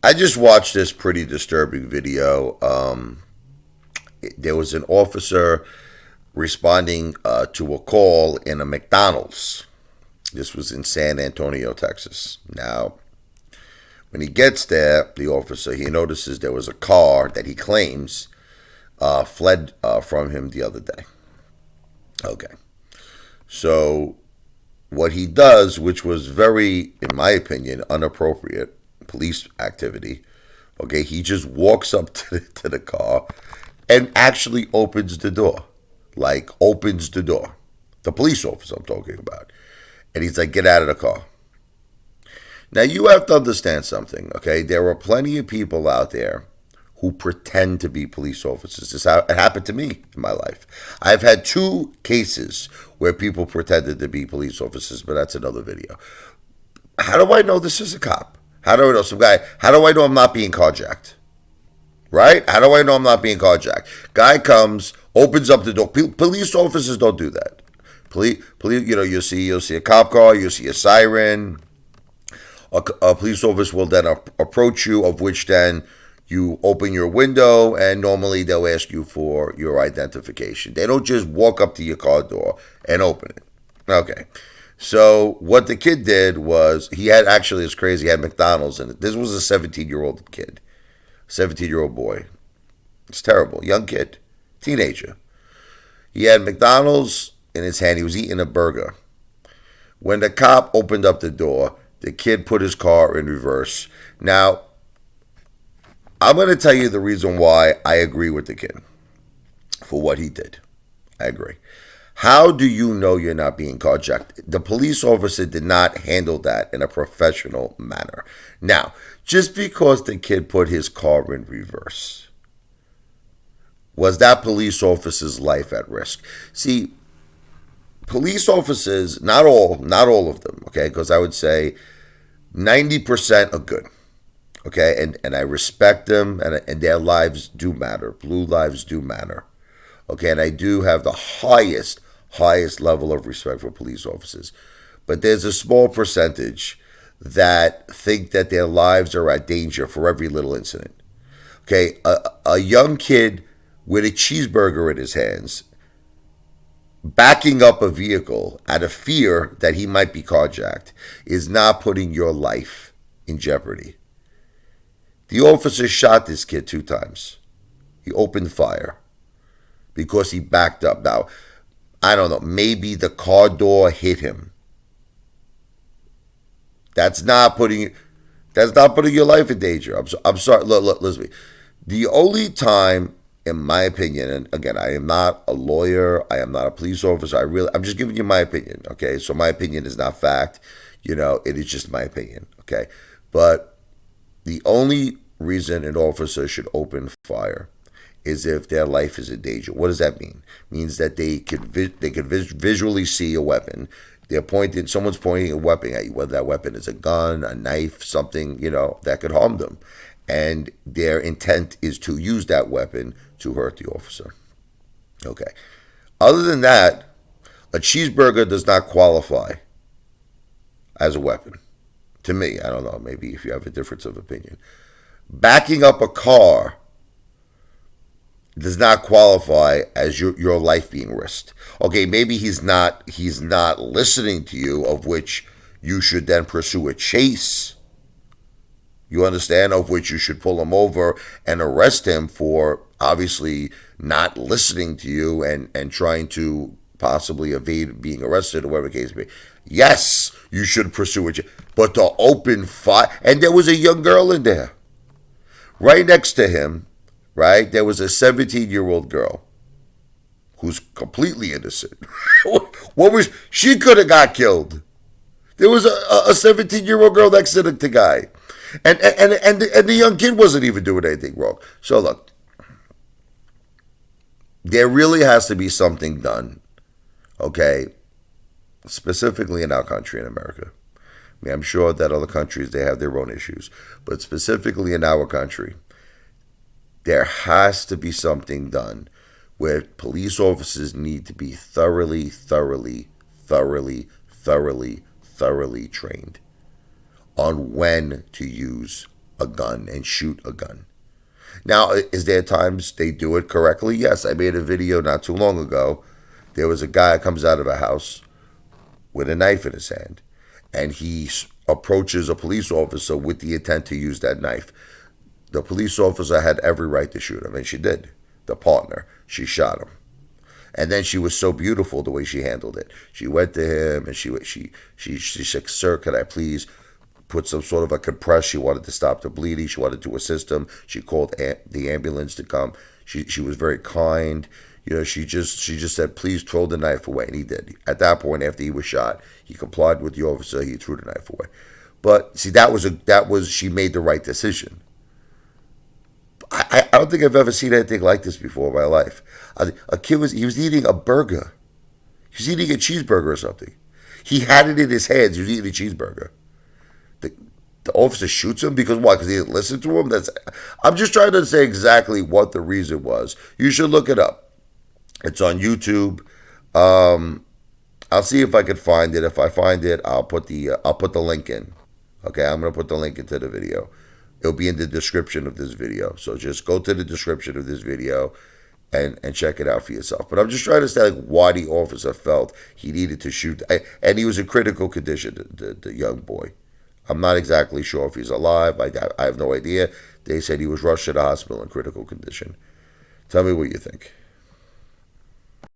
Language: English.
I just watched this pretty disturbing video. There was an officer responding to a call in a McDonald's. This was in San Antonio, Texas. Now, when he gets there, the officer, he notices there was a car that he claims fled from him the other day. Okay. So, what he does, which was very, in my opinion, inappropriate police activity, okay, he just walks up to the car and actually opens the door. Like, opens the door. The police officer I'm talking about. And he's like, get out of the car. Now, you have to understand something, okay? There are plenty of people out there who pretend to be police officers. It happened to me in my life. I've had 2 cases where people pretended to be police officers, but that's another video. How do I know this is a cop? How do I know some guy? How do I know I'm not being carjacked? Right? How do I know I'm not being carjacked? Guy comes, opens up the door. Police officers don't do that. Police, you'll see a cop car, you'll see a siren. A police officer will then approach you, of which then you open your window, and normally they'll ask you for your identification. They don't just walk up to your car door and open it. Okay. So what the kid did was, he had, actually, it's crazy, he had McDonald's in it. This was a 17-year-old kid. 17-year-old boy. It's terrible. Young kid. Teenager. He had McDonald's in his hand. He was eating a burger. When the cop opened up the door, the kid put his car in reverse. Now, I'm going to tell you the reason why I agree with the kid for what he did. I agree. How do you know you're not being carjacked? The police officer did not handle that in a professional manner. Now, just because the kid put his car in reverse, was that police officer's life at risk? See, police officers, not all of them, okay, because I would say 90% are good, okay, and I respect them, and their lives do matter. Blue lives do matter, okay, and I do have the highest level of respect for police officers. But there's a small percentage that think that their lives are at danger for every little incident. Okay, a young kid with a cheeseburger in his hands backing up a vehicle out of fear that he might be carjacked is not putting your life in jeopardy. The officer shot this kid 2 times. He opened fire because he backed up. Now, I don't know, maybe the car door hit him. That's not putting your life in danger. I'm sorry. Look, listen to me. The only time, in my opinion, and again, I am not a lawyer, I am not a police officer. I'm just giving you my opinion. Okay, so my opinion is not fact. It is just my opinion. Okay, but the only reason an officer should open fire is if their life is in danger. What does that mean? It means that they could visually see a weapon. Someone's pointing a weapon at you, whether that weapon is a gun, a knife, something, that could harm them. And their intent is to use that weapon to hurt the officer. Okay. Other than that, a cheeseburger does not qualify as a weapon. To me, I don't know, maybe if you have a difference of opinion. Backing up a car does not qualify as your life being risked. Okay, maybe he's not listening to you, of which you should then pursue a chase. You understand? Of which you should pull him over and arrest him for obviously not listening to you and trying to possibly evade being arrested or whatever the case may be. Yes, you should pursue it. But to open fire, and there was a young girl in there. Right next to him, right, there was a 17-year-old girl who's completely innocent. She could have got killed. There was a 17-year-old girl next to the guy. And the young kid wasn't even doing anything wrong. So look, there really has to be something done, okay, specifically in our country, in America. I mean, I'm sure that other countries, they have their own issues. But specifically in our country, there has to be something done where police officers need to be thoroughly trained on when to use a gun and shoot a gun. Now, is there times they do it correctly? Yes, I made a video not too long ago. There was a guy that comes out of a house with a knife in his hand, and he approaches a police officer with the intent to use that knife. The police officer had every right to shoot him, and she did. The partner, she shot him. And then she was so beautiful the way she handled it. She went to him and she said, "Sir, can I please put some sort of a compress?" She wanted to stop the bleeding. She wanted to assist him. She called the ambulance to come. She was very kind. She just said, "Please throw the knife away," and he did. At that point, after he was shot, he complied with the officer. He threw the knife away. But see, that was she made the right decision. I don't think I've ever seen anything like this before in my life. A kid was eating a burger. He was eating a cheeseburger or something. He had it in his hands. He was eating a cheeseburger. The, the officer shoots him because what? Because he didn't listen to him. I'm just trying to say exactly what the reason was. You should look it up. It's on YouTube. I'll see if I can find it. If I find it, I'll put the link in. Okay, I'm gonna put the link into the video. It'll be in the description of this video. So just go to the description of this video and check it out for yourself. But I'm just trying to say like why the officer felt he needed to shoot. And he was in critical condition, the young boy. I'm not exactly sure if he's alive. I have no idea. They said he was rushed to the hospital in critical condition. Tell me what you think.